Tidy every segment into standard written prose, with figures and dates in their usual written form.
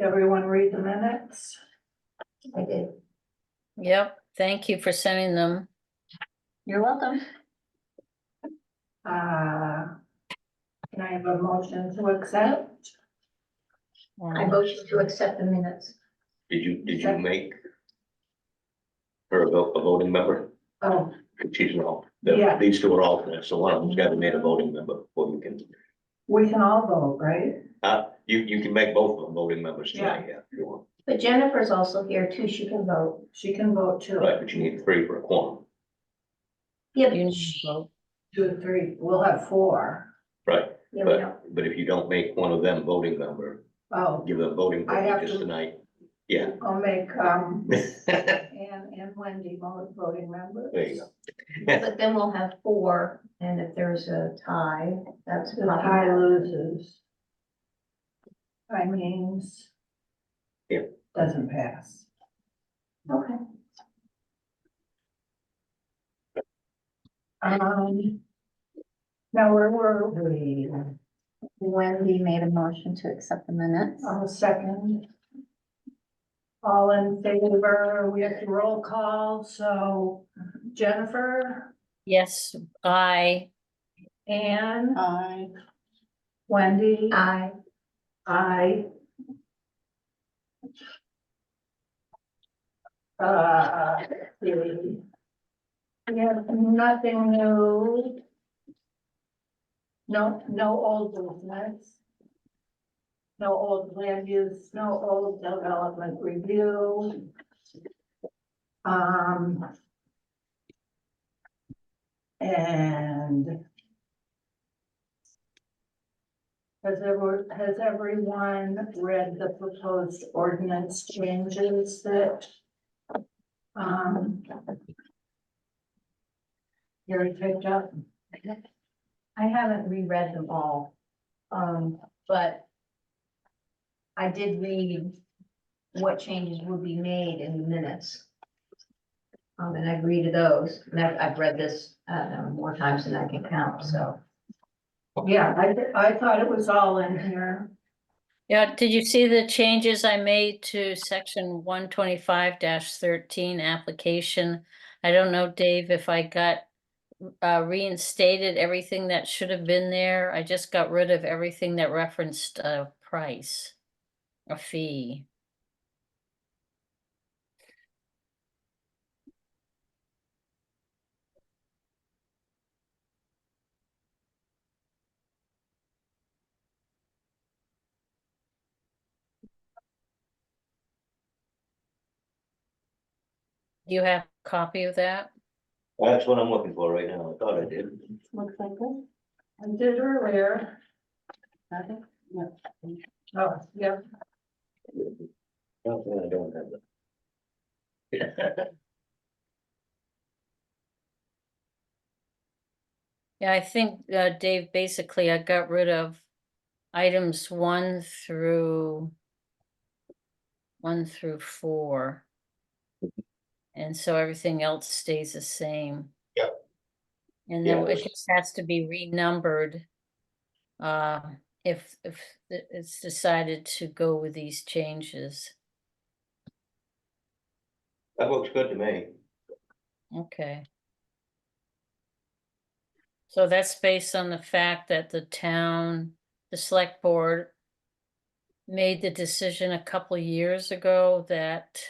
Everyone read the minutes? I did. Yep, thank you for sending them. You're welcome. Can I have a motion to accept? I motion to accept the minutes. Did you make her a voting member? Oh, She's not. Yeah. These two are alternates, so one of them's got to be made a voting member before you can. we can all vote, right? You can make both of them voting members tonight, yeah, if you want. But Jennifer's also here too. She can vote. She can vote too. Right, but you need 3 for a quorum, Yeah, You but need to vote. 2, 3, we'll have 4. right? yeah, we don't. But if you don't make one of them voting member, Oh, give them voting I have privileges to- tonight. Yeah. I'll make, There Ann and Wendy voting members. you go. But then we'll have 4, and if there's a tie, that's The tie problematic. loses. Tie means. Yeah. Doesn't pass. Okay. Now where were we? Wendy made a motion to accept the minutes. On the second. All in favor, we have to roll call, so Jennifer, Yes, I, Ann, Aye. Wendy, I, I. We have nothing new. No old business. No old land use, no old development review. And has everyone read the proposed ordinance changes that Gary picked up? I haven't reread them all, but I did read what changes would be made in the minutes. And I agreed to those, and I've read this, more times than I can count, so. Yeah, I thought it was all in here. yeah, did you see the changes I made to section 125-13 application? I don't know, Dave, if I got reinstated everything that should have been there. I just got rid of everything that referenced a price, a fee. Do you have a copy of that? That's what I'm looking for right now. I thought I did. Looks like this. I did earlier. Nothing? No. Oh, yeah. No, I don't have it. Yeah, I think, Dave, basically I got rid of items 1 through 4. And so everything else stays the same. Yep. And Yeah, then it this- just has to be renumbered. If it's decided to go with these changes. That looks good to me. Okay. So that's based on the fact that the select board made the decision a couple years ago that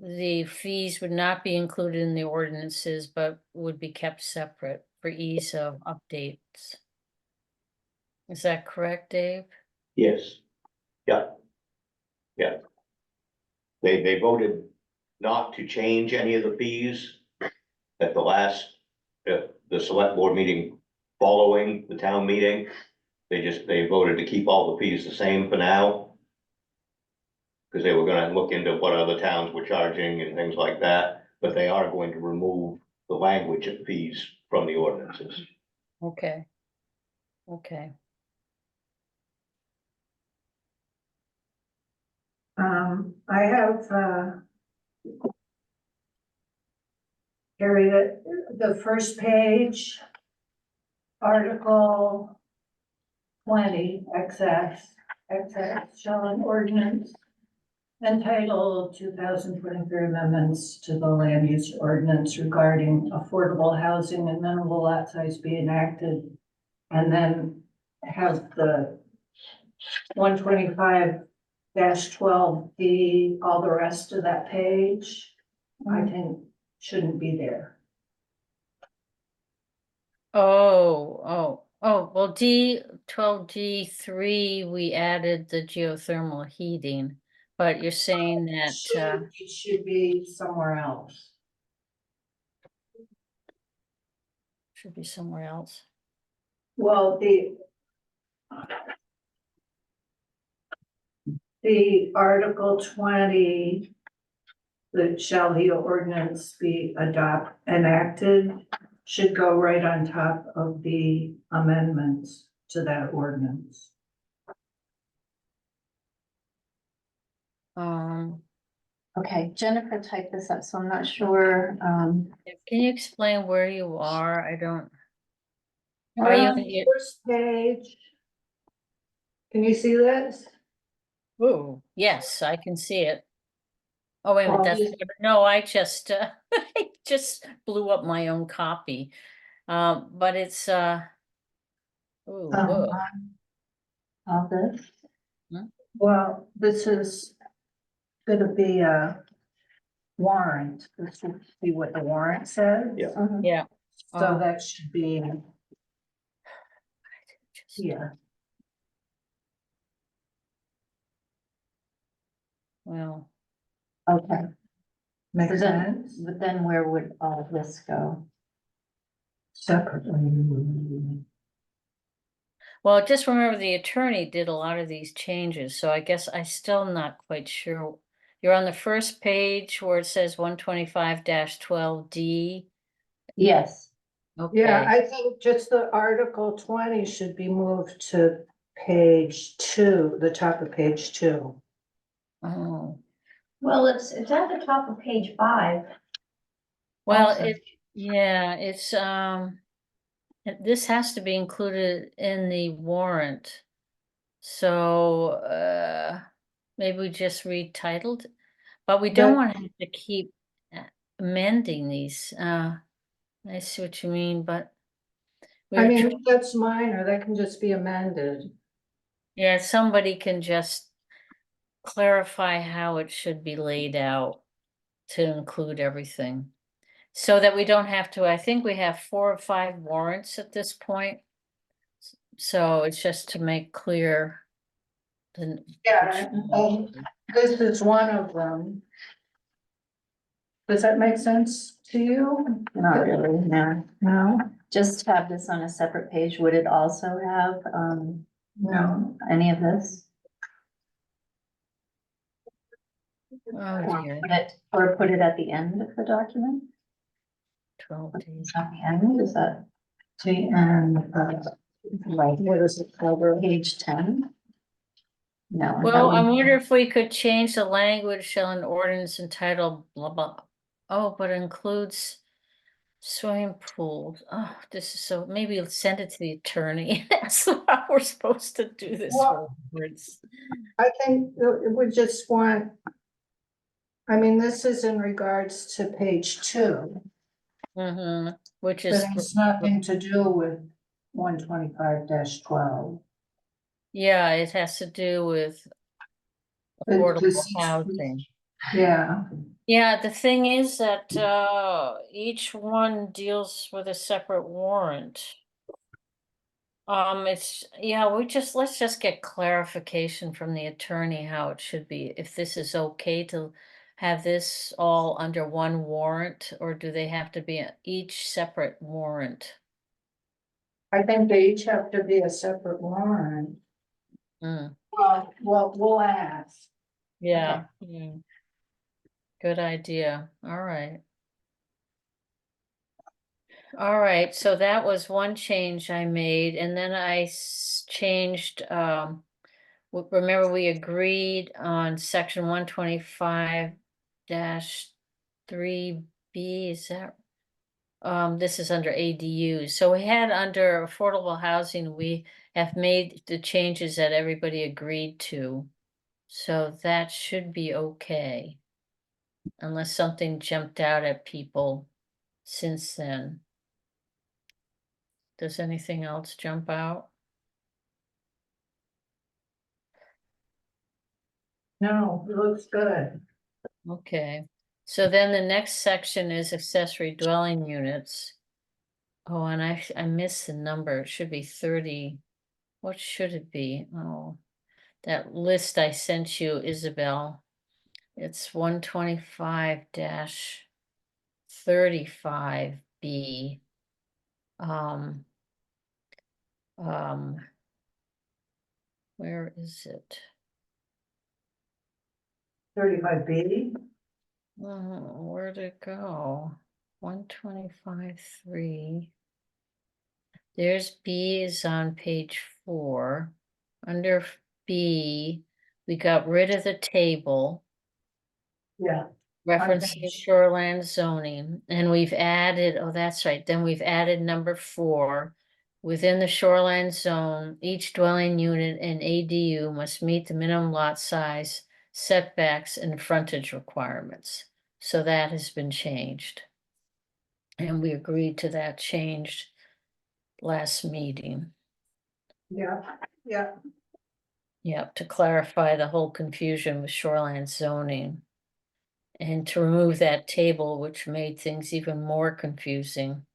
the fees would not be included in the ordinances, but would be kept separate for ease of updates. Is that correct, Dave? Yes. Yeah. Yeah. They voted not to change any of the fees at the last, the select board meeting following the town meeting. They voted to keep all the fees the same for now. Because they were gonna look into what other towns were charging and things like that, but they are going to remove the language of fees from the ordinances. Okay. Okay. I have, area, the first page, Article 20, excess shall an ordinance entitled 2023 amendments to the land use ordinance regarding affordable housing and minimal lot size be enacted. And then have the 125-12D, all the rest of that page, I think shouldn't be there. Well, D12D3, we added the geothermal heating, but you're saying that, It should be somewhere else. should be somewhere else. Well, the Article 20, that shall the ordinance be enacted, should go right on top of the amendments to that ordinance. Okay, Jennifer typed this up, so I'm not sure, Can you explain where you are? I don't. Are you in your- First page. Can you see this? Ooh, yes, I can see it. Oh, wait a minute, Well, that's, no, I just, I just blew up my own copy. But it's, ooh, whoa. all this. Well, this is gonna be a warrant. This should be what the warrant says. Yeah. Yeah. So that should be Just- here. Well, Okay, Make So then- sense? but then where would all of this go? Separately. well, just remember the attorney did a lot of these changes, so I guess I still not quite sure. You're on the first page where it says 125-12D. Yes, Yeah, Okay, I think just the Article 20 should be moved to page 2, the top of page 2. oh, Well, it's at the top of page 5. well, Also. it's, this has to be included in the warrant. So, maybe we just retitled, but we don't That- want to have to keep amending these. I see what you mean, but. we I were mean, that's minor, that can just be amended. Yeah, somebody can just clarify how it should be laid out to include everything. So that we don't have to, I think we have 4 or 5 warrants at this point. So it's just to make clear. Yeah, this is one of them. Does that make sense to you? not really, no, No. just have this on a separate page. Would it also have, No. any of this? Oh dear, Or put it at the end of the document? 12 days. At the end, is that the end of, like, What does it cover? page 10? No. Well, I wonder if we could change the language, shall an ordinance entitled blah, blah. Oh, but includes swimming pools. Oh, this is so, maybe let's send it to the attorney. That's how we're supposed to do this for words. I think we just want, I mean, this is in regards to page 2, Mm-hmm, which but is, it's nothing to do with 125-12. yeah, it has to do with affordable housing. Yeah, Yeah, the thing is that each one deals with a separate warrant. It's, yeah, let's just get clarification from the attorney how it should be. If this is okay to have this all under one warrant, or do they have to be each separate warrant? I think they each have to be a separate warrant. Mm, Well, we'll ask. yeah. Mm. Good idea. All right. All right, so that was one change I made, and then I changed, remember we agreed on section 125-3B, is that? this is under ADUs. So we had under affordable housing, we have made the changes that everybody agreed to. So that should be okay. Unless something jumped out at people since then. Does anything else jump out? No, it looks good. Okay, so then the next section is accessory dwelling units. Oh, and I missed the number. It should be 30. What should it be? Oh, that list I sent you, Isabel. It's 125-35B. Where is it? 35B. Where'd it go? 125-3. There's B is on page 4. Under B, we got rid of the table Yeah. referencing page- shoreline zoning, and we've added, oh, that's right, then we've added number 4. Within the shoreline zone, each dwelling unit and ADU must meet the minimum lot size, setbacks, and frontage requirements. So that has been changed. And we agreed to that change last meeting. Yeah, yeah. Yep, to clarify the whole confusion with shoreline zoning. And to remove that table, which made things even more confusing.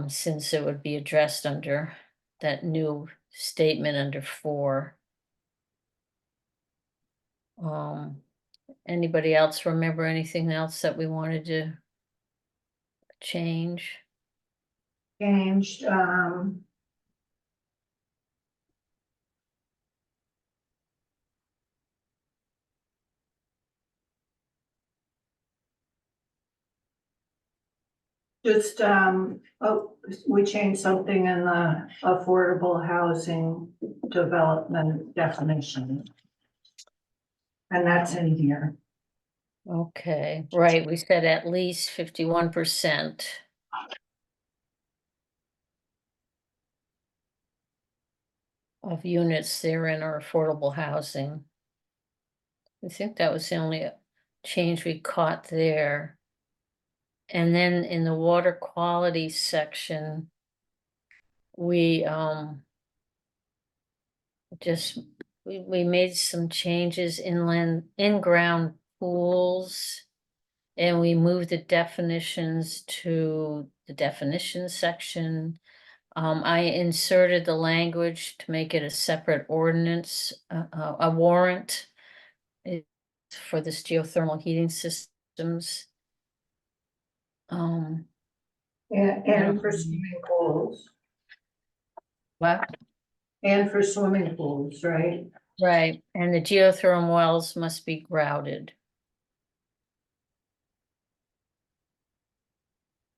Since it would be addressed under that new statement under 4. Anybody else remember anything else that we wanted to change? Changed, just, oh, we changed something in the affordable housing development definition. And that's in here. Okay, right, we said at least 51%. Of units therein are affordable housing. I think that was the only change we caught there. And then in the water quality section, we we made some changes in-ground pools. And we moved the definitions to the definition section. I inserted the language to make it a separate ordinance, a warrant for this geothermal heating systems. And Yeah. for swimming pools, What? and for swimming pools, right? Right, and the geothermal wells must be grouted.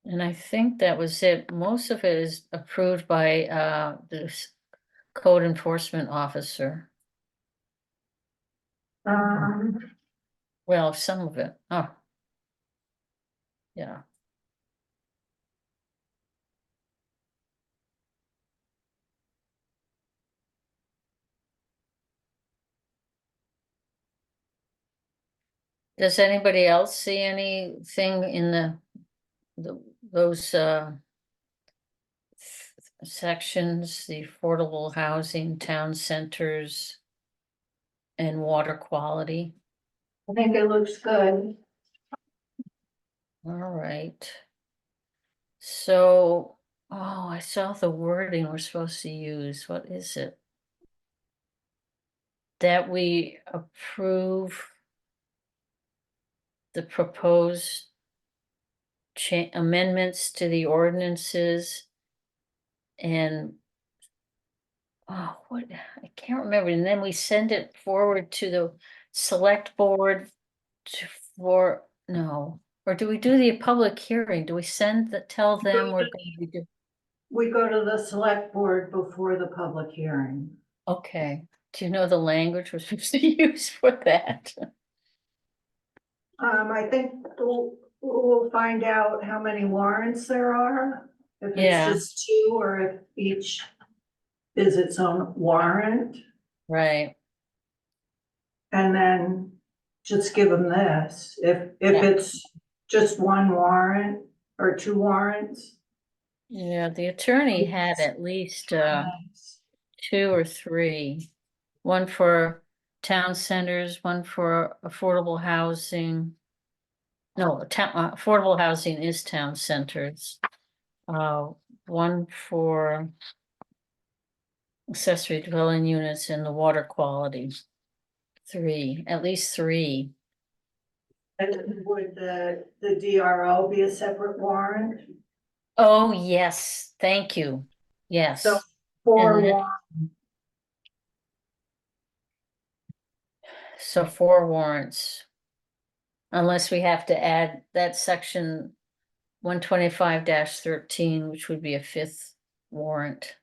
And I think that was it. Most of it is approved by the code enforcement officer. Well, some of it. Oh. Yeah. Does anybody else see anything in those sections, the affordable housing, town centers, and water quality? I think it looks good. All right. So, oh, I saw the wording we're supposed to use. What is it? That we approve the proposed amendments to the ordinances and oh, what, I can't remember. And then we send it forward to the select board no, or do we do the public hearing? Do we tell them we're going to do? We go to the select board before the public hearing. Okay, do you know the language we're supposed to use for that? I think we'll find out how many warrants there are. If Yeah. it's just two or if each is its own warrant. Right, And then just give them this. If Yeah. it's just one warrant or two warrants. yeah, the attorney had at least, 2 or 3. One for town centers, one for affordable housing. No, affordable housing is town centers. One for accessory dwelling units and the water quality. 3, at least 3. And would the DRO be a separate warrant? Oh, yes, thank you. Yes. So four And then- warrants. So 4 warrants. Unless we have to add that section 125-13, which would be a 5th warrant.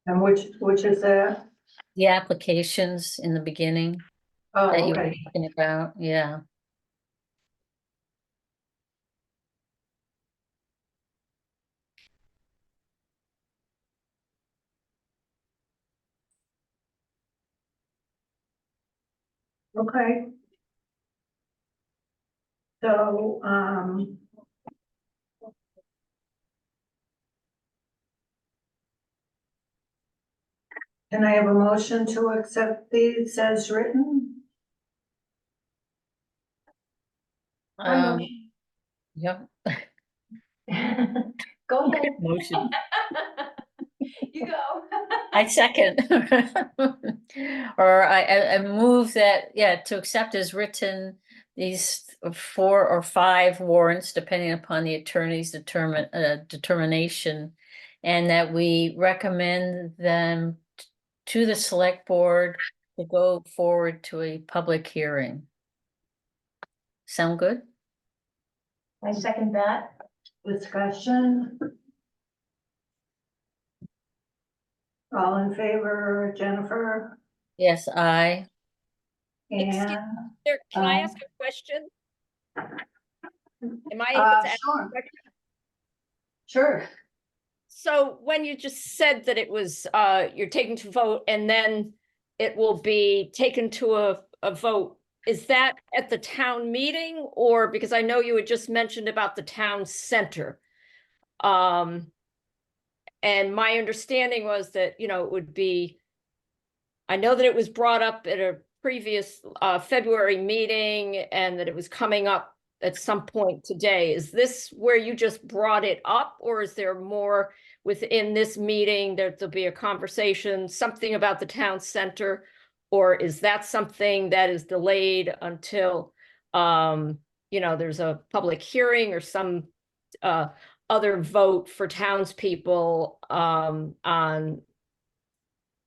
And which is that? The applications in the beginning Oh, that you were okay. talking about, yeah. Okay. So, can I have a motion to accept these as written? Um, yep. Go ahead. Motion. You go. I second. Or I move that, yeah, to accept as written these 4 or 5 warrants, depending upon the attorney's determination. And that we recommend them to the select board to go forward to a public hearing. Sound good? I second that. Discussion? All in favor, Jennifer? Yes, I. Excuse- And, Can I ask a question? Am I able to ask? sure, a question? sure. So when you just said that it was, you're taking to vote and then it will be taken to a vote, is that at the town meeting or, because I know you had just mentioned about the town center? And my understanding was that, it would be, I know that it was brought up at a previous February meeting and that it was coming up at some point today. Is this where you just brought it up, or is there more within this meeting that there'll be a conversation, something about the town center? Or is that something that is delayed until, there's a public hearing or some other vote for townspeople on, I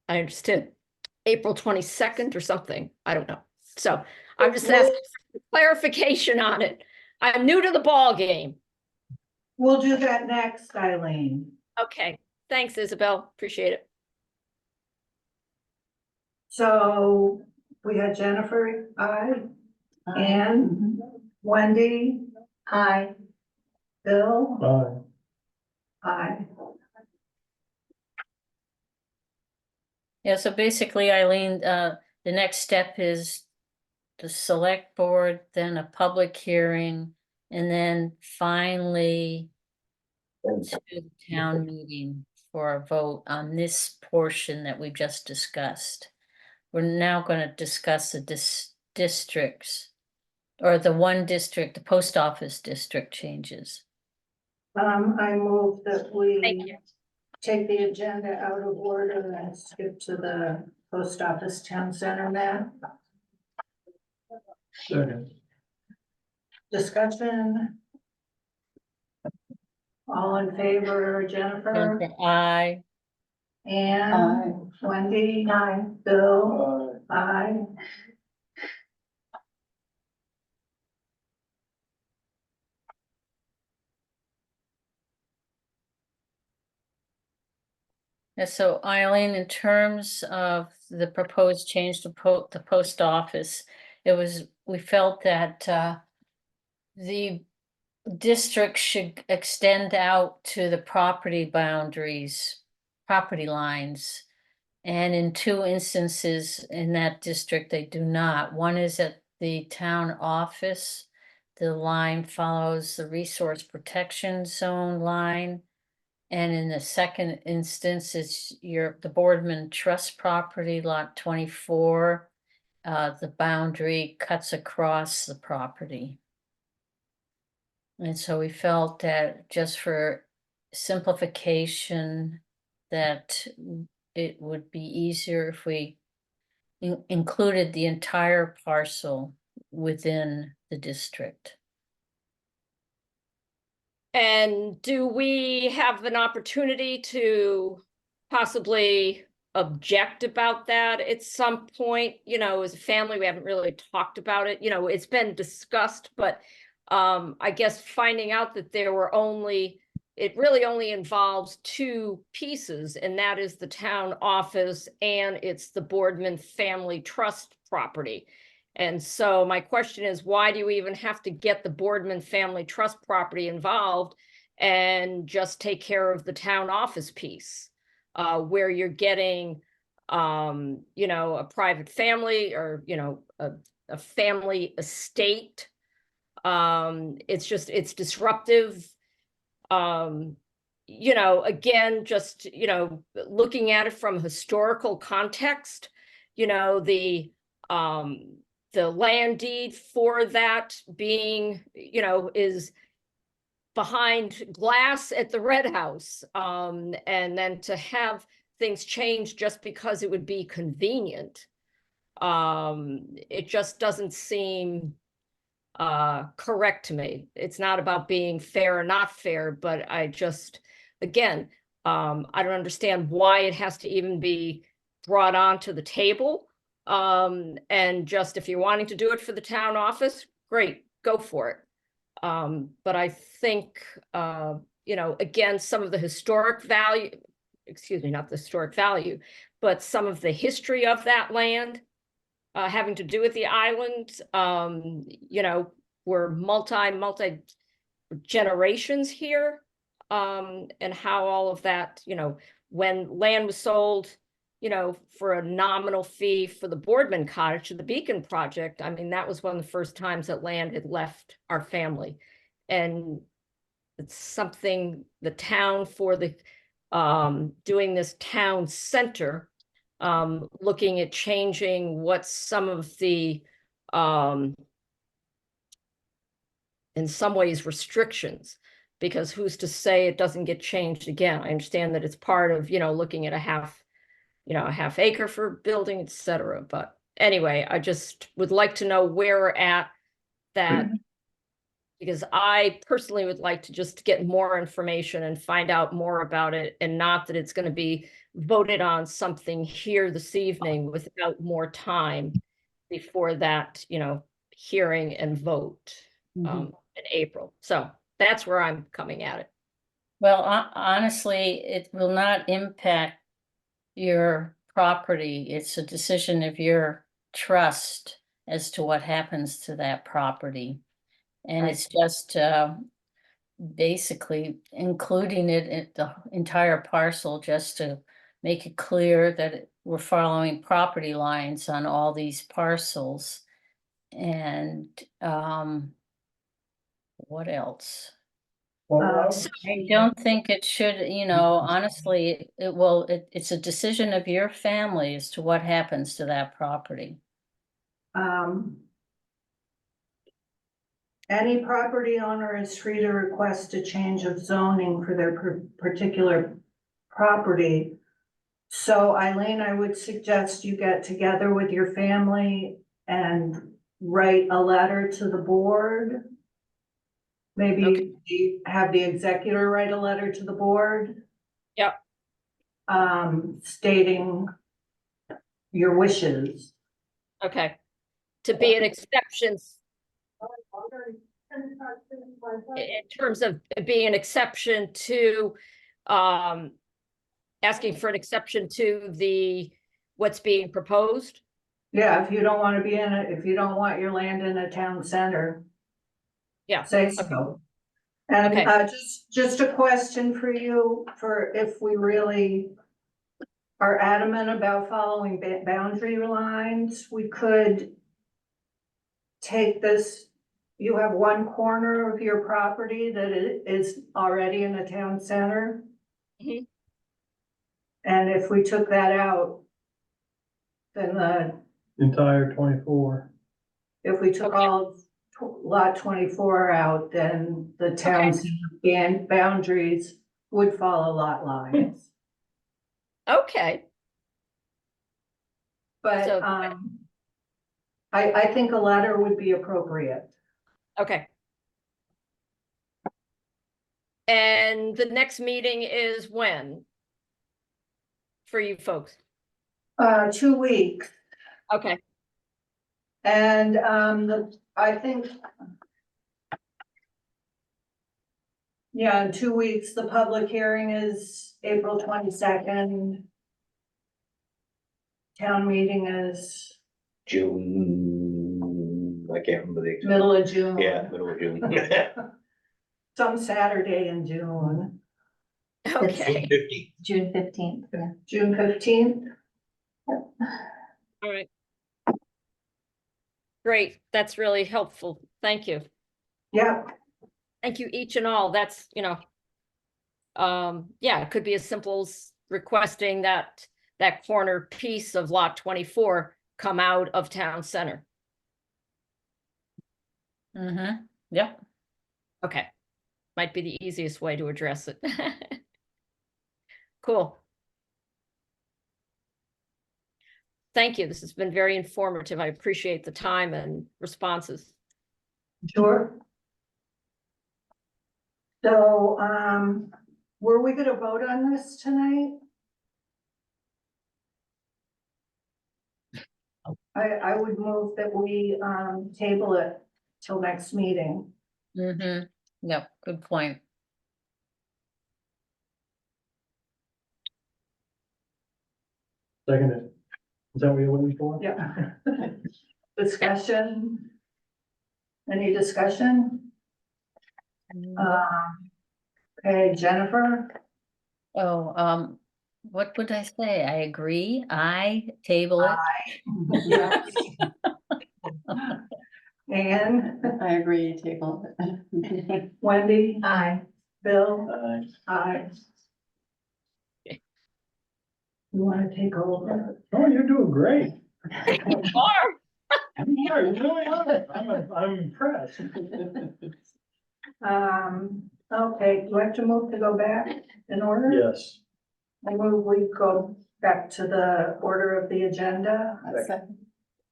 understood, April 22nd or something. I don't know. So I'm just asking for clarification on it. I'm new to the ball game. We'll do that next, Eileen. Okay, thanks, Isabel. Appreciate it. So we had Jennifer, Ann, Wendy, Aye. Bill. Aye. Yeah, so basically, Eileen, the next step is the select board, then a public hearing, and then finally to the town meeting for a vote on this portion that we just discussed. We're now going to discuss the districts, or the one district, the post office district changes. I move that Thank we you. take the agenda out of order and skip to the post office town center map. Second. Discussion. All in favor, Jennifer, I, Ann, Wendy, Bill, aye. Yeah, so Eileen, in terms of the proposed change to the post office, we felt that the district should extend out to the property boundaries, property lines. And in two instances in that district, they do not. One is at the town office. The line follows the resource protection zone line. And in the second instance, it's the Boardman Trust property, lot 24. The boundary cuts across the property. And so we felt that just for simplification, that it would be easier if we included the entire parcel within the district. And do we have an opportunity to possibly object about that at some point? You know, as a family, we haven't really talked about it. You know, it's been discussed, but I guess finding out that it really only involves two pieces, and that is the town office and it's the Boardman Family Trust property. And so my question is, why do you even have to get the Boardman Family Trust property involved and just take care of the town office piece? Where you're getting, you know, a private family or, you know, a family estate. It's disruptive. You know, again, just, you know, looking at it from historical context, you know, the land deed for that being, you know, is behind glass at the Red House. And then to have things change just because it would be convenient, it just doesn't seem correct to me. It's not about being fair or not fair, but I just, again, I don't understand why it has to even be brought onto the table. And just if you're wanting to do it for the town office, great, go for it. But I think, you know, again, some of the historic value, excuse me, not the historic value, but some of the history of that land having to do with the island, you know, we're multi generations here, and how all of that, you know, when land was sold, you know, for a nominal fee for the Boardman cottage to the Beacon project. I mean, that was one of the first times that land had left our family. And it's something the town for the, doing this town center, looking at changing what some of the, in some ways restrictions, because who's to say it doesn't get changed again? I understand that it's part of, you know, looking at a half acre for building, etc. But anyway, I just would like to know where we're at that, because I personally would like to just get more information and find out more about it, and not that it's going to be voted on something here this evening without more time before that, you know, hearing and vote in April. So that's where I'm coming at it. Well, honestly, it will not impact your property. It's a decision of your trust as to what happens to that property. And Right. it's just basically including it in the entire parcel just to make it clear that we're following property lines on all these parcels. And what else? I don't think it should, you know, honestly, it's a decision of your family as to what happens to that property. Any property owner is free to request a change of zoning for their particular property. So Eileen, I would suggest you get together with your family and write a letter to the board. Maybe have the executor write a letter to the board. Yep. Stating your wishes. Okay. To be an exception in terms of being an exception to asking for an exception to what's being proposed? Yeah, if you don't wanna be in it, if you don't want your land in a town center. Yeah, Say so. And, Okay. just a question for you, for if we really are adamant about following boundary lines, we could take this, you have one corner of your property that is already in a town center. Mhm. And if we took that out, then Entire 24. if we took Okay. all of lot 24 out, then the town's and boundaries would follow lot lines. Okay, But, So- I think a letter would be appropriate. okay. And the next meeting is when? For you folks? 2 weeks, Okay, and, I think. Yeah, in 2 weeks, the public hearing is April 22nd. Town meeting is June, I can't remember the exact, middle of June. yeah, middle of June. Some Saturday in June, okay, 50. June 15th, yeah. June 15th. all right. Great, that's really helpful. Thank you. Yeah, Thank you each and all. That's, yeah, it could be as simple as requesting that corner piece of lot 24 come out of town center. Mm-hmm, yep. Okay, might be the easiest way to address it. Cool. Thank you. This has been very informative. I appreciate the time and responses. sure. So, were we gonna vote on this tonight? I would move that we, table it till next meeting. Mm-hmm, yep, good point. Seconded. Is that what you're looking for? Yeah. Discussion? Any discussion? Okay, Jennifer? Oh, what would I say? I agree. I table it. Yes. Anne? I agree, table. Wendy? Aye. Bill? Aye. Aye. You wanna take over? Oh, you're doing great. Or, Yeah, you really are. I'm impressed. Okay, do I have to move to go back in order? Yes. I move we go back to the order of the agenda,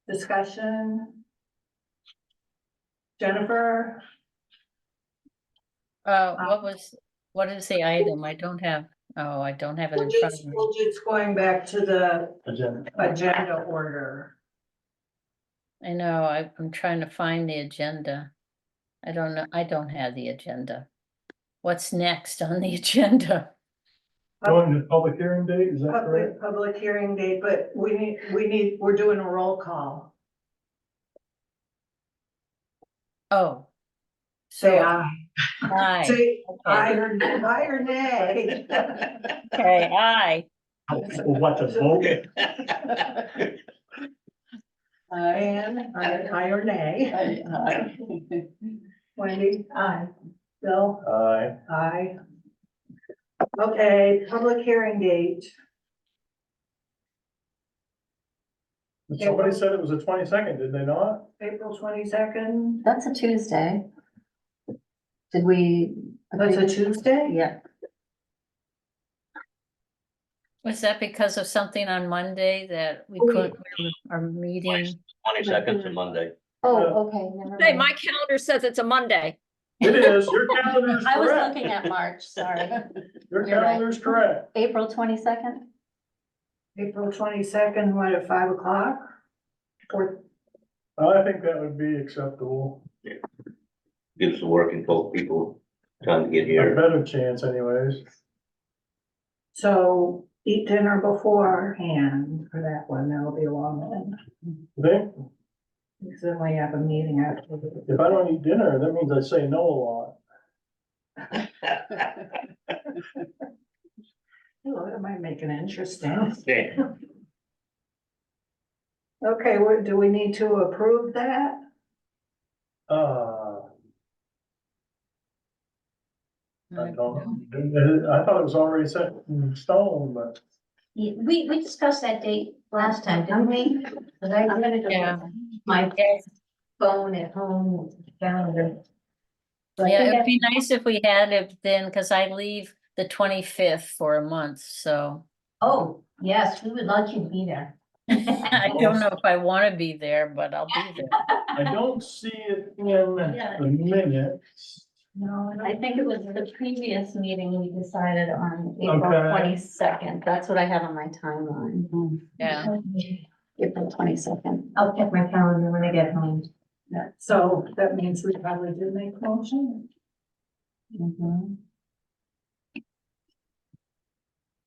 discussion. Jennifer? What is the item? I don't have it We're in front just, of me. we're just going back to the Agenda. agenda order. I know, I'm trying to find the agenda. I don't know, I don't have the agenda. What's next on the agenda? Going to public hearing date, is that correct? Public hearing date, but we're doing a roll call. Oh, Say so aye. aye, Say aye okay, or nay. okay, aye. Well, what, to vote? Anne, aye or nay. Wendy? Aye. Bill? Aye. Aye. Okay, public hearing date. Somebody said it was the 22nd, did they not? April 22nd. That's a Tuesday. Did we? That's a Tuesday? Yeah, Was that because of something on Monday that we couldn't, our meeting? 22nd to Monday. oh, okay, never hey, mind. my calendar says it's a Monday. It is, your calendar is I was correct. looking at March, sorry. Your You're right. calendar is correct. April 22nd? April 22nd, what, at 5 o'clock? Or, I think that would be acceptable. Gives the working folk people time to get A here. better chance anyways. so eat dinner beforehand for that one, that'll be a long one. Think, Because then we have a meeting after. if I don't eat dinner, that means I say no a lot. Oh, that might make it interesting. Okay, do we need to approve that? I thought it was already set in stone, but We discussed that date last time, didn't we? But I'm gonna go Yeah. get my phone at home calendar. So I Yeah, think it'd be nice if we had it then, because I leave the 25th for a month, so. Oh, yes, we would like you to be there. I don't know if I want to be there, but I'll be there. I don't see it in the minutes. No, I think it was the previous meeting we decided on April Okay. 22nd. That's what I have on my timeline. Yeah. April 22nd. I'll check my calendar when I get home. Yeah, so that means we probably do make a motion. Mhm.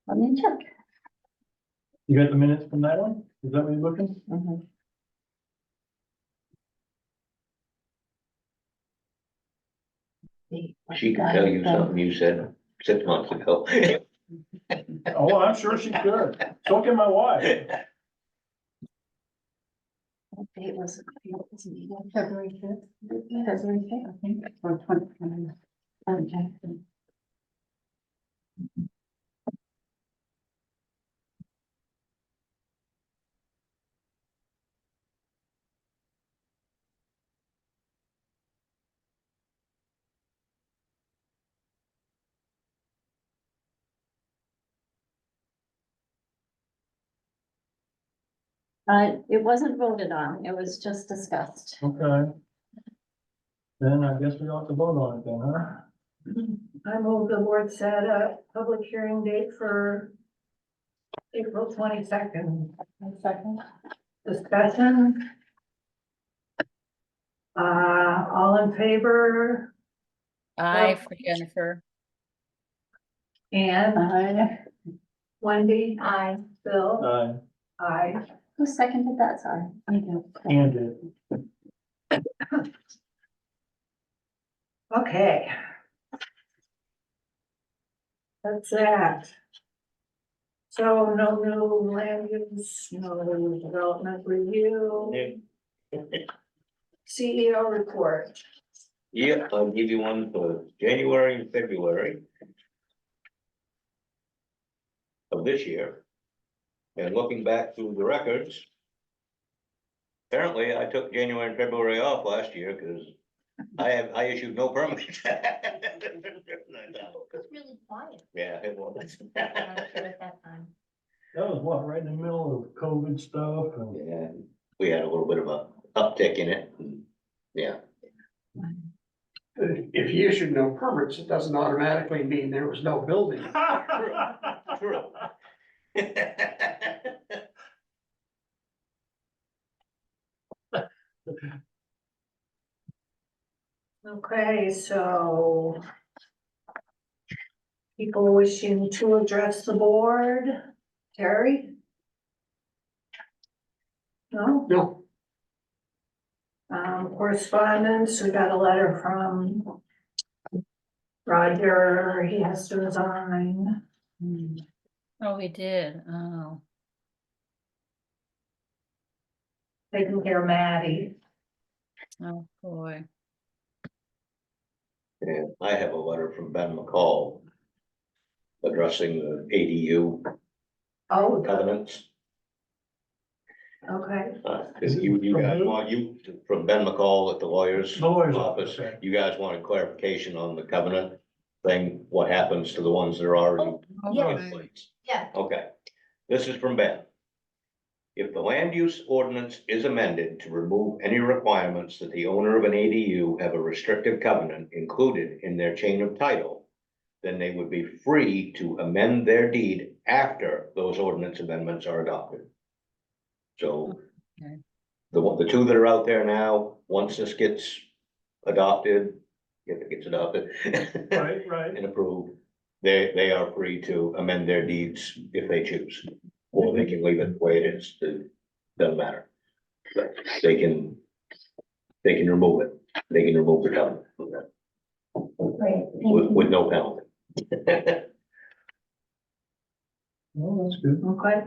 Let me check. You got the minutes from that one? Is that what you're looking? Mhm. She can tell you something you said 6 months ago. Oh, I'm sure she could. So can my wife. What date was it? February 5th? February 5th, I think, or 20. Okay. It wasn't voted on, it was just discussed. Okay. Then I guess we ought to vote on it then, huh? I move the board set a public hearing date for April 22nd. Second. Discussion. All in favor? Aye for Jennifer. Anne? Wendy? Aye. Bill? Aye. Aye. Who seconded that? Sorry. I do. And it. Okay. That's that. So no new land use, no development review, CEO report. Yeah, I'll give you one for January and February of this year. And looking back through the records, apparently I took January and February off last year because I issued no permits. It's really quiet Yeah, it was. at that time. That was what, right in the middle of COVID stuff and. Yeah, we had a little bit of a uptick in it. And yeah, If you issued no permits, it doesn't automatically mean there was no building. true. Okay, so people wishing to address the board. Terry? No? No, Correspondence, we got a letter from Roger, he has to resign. Oh, we did. Oh, Taking care of Maddie. oh, boy. And I have a letter from Ben McCall addressing the ADU Oh, covenants. okay. Cause you From guys who? want, from Ben McCall at the lawyer's The lawyer's office, office, okay. you guys wanted clarification on the covenant thing, what happens to the ones that are already Yeah. in place? Yeah. Okay, this is from Ben. If the land use ordinance is amended to remove any requirements that the owner of an ADU have a restrictive covenant included in their chain of title, then they would be free to amend their deed after those ordinance amendments are adopted. So Okay. the two that are out there now, once this gets adopted, if it gets adopted Right, right. and approved, they are free to amend their deeds if they choose. Or they can leave it the way it is, it doesn't matter. But they can remove it, they can remove the covenant from that, Great. with no penalty. Well, that's good. Okay.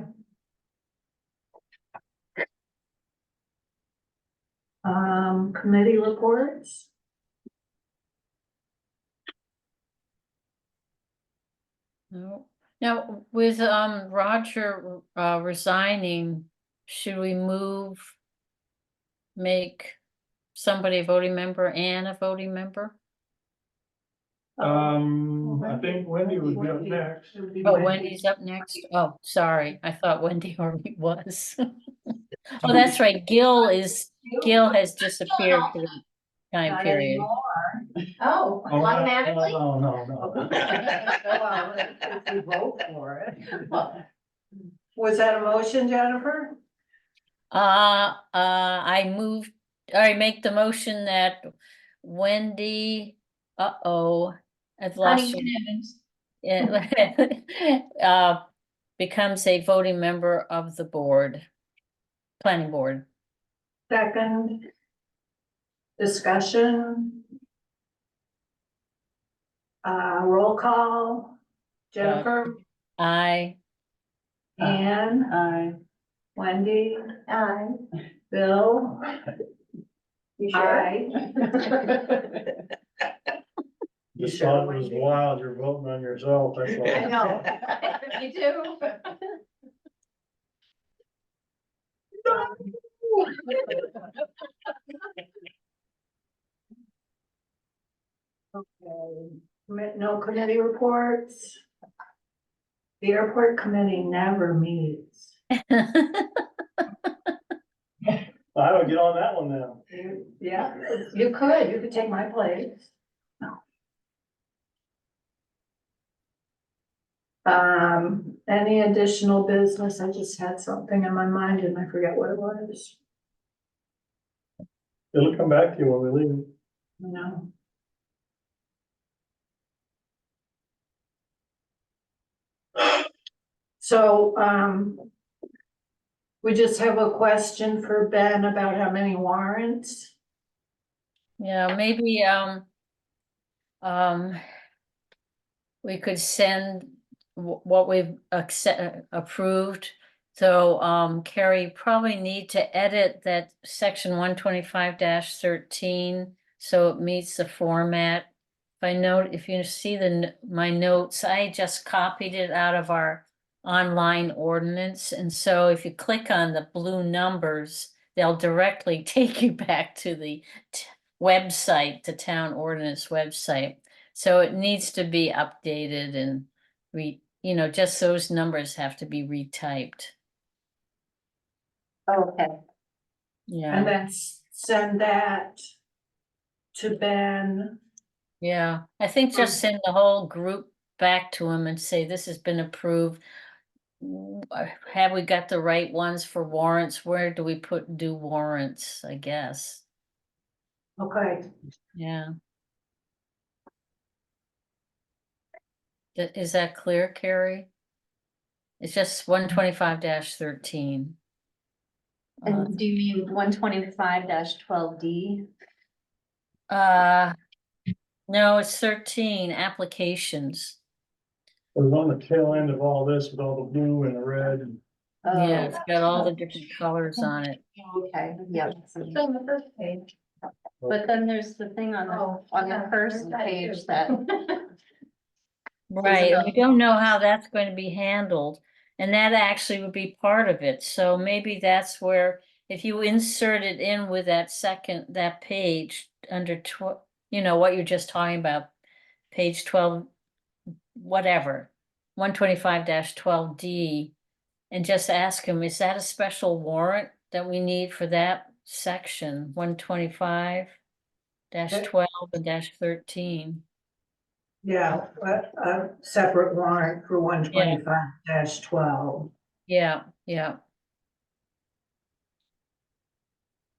Committee reports? No. Now, with Roger resigning, should we make somebody a voting member and a voting member? I think Wendy would be up next. Oh, Wendy's up next. Oh, sorry, I thought Wendy already was. Oh, that's right, Gil has disappeared for the time Not period. anymore. Oh, automatically? No. Well, if you vote for it. Was that a motion, Jennifer? I make the motion that Wendy, I've lost. Huntington Evans. Becomes a voting member of the planning board. Second. Discussion. Roll call. Jennifer, I, Ann, Aye. Wendy, Aye. Bill. You sure? I. Just thought it was wild, you're voting on yourself, that's all. I know. You do? Okay, no committee reports. The airport committee never meets. I don't get on that one now. Yeah, you could take my place. Any additional business? I just had something in my mind and I forget what it was, It'll come back to you when we leave. you know? So, we just have a question for Ben about how many warrants. yeah, maybe, we could send what we've approved. So, Carrie, probably need to edit that section 125-13, so it meets the format. If you see my notes, I just copied it out of our online ordinance, and so if you click on the blue numbers, they'll directly take you back to the website, the town ordinance website. So it needs to be updated and just those numbers have to be retyped. Okay. And Yeah, then send that to Ben. yeah. I think just send the whole group back to him and say, this has been approved. Have we got the right ones for warrants? Where do we do warrants, I guess? Okay, Yeah. Is that clear, Carrie? It's just 125-13. And do you mean 125-12D? No, it's 13 applications. It was on the tail end of all this with all the blue and the red and. Yeah, it's got all the different colors on it. Okay, yeah. It's on the first page. But then there's the thing on the first page that. Right, and we don't know how that's going to be handled, and that actually would be part of it. So maybe that's where, if you insert it in with that page under what you're just talking about, page 12, whatever, 125-12D, and just ask him, is that a special warrant that we need for that section, 125-12 and -13? yeah, a separate warrant for 125-12 Yeah,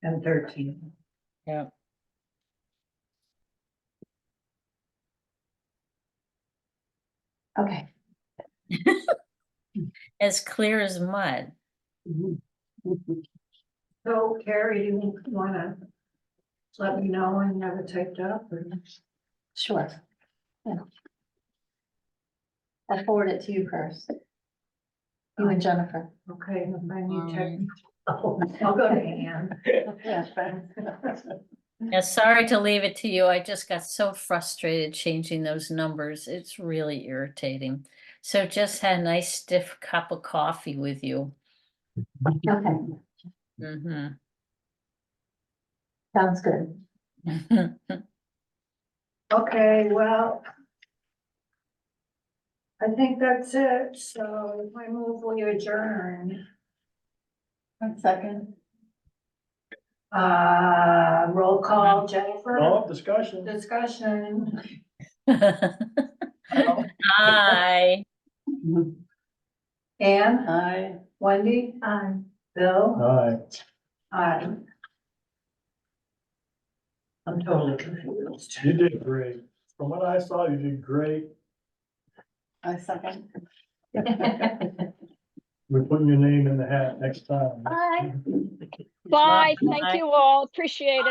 and 13. yeah. Okay. As clear as mud. So Carrie, do you wanna let me know when you have it typed up or? Sure. Yeah. I'll forward it to you first. You and Jennifer. Okay, if I need tech, Um, I'll go to Ann. Yeah, fine. Yeah, sorry to leave it to you. I just got so frustrated changing those numbers. It's really irritating. So just had a nice stiff cup of coffee with you. Okay, Mm-hmm. sounds good. Okay, well. I think that's it, so I move we adjourn. 1 second. Roll call, Jennifer, No discussion. discussion. Hi. Ann, Aye. Wendy, Bill, Aye. aye. I'm totally confused. You did great. From what I saw, you did great. I second. We're putting your name in the hat next time. Aye. Bye, Bye. thank you all, appreciate it.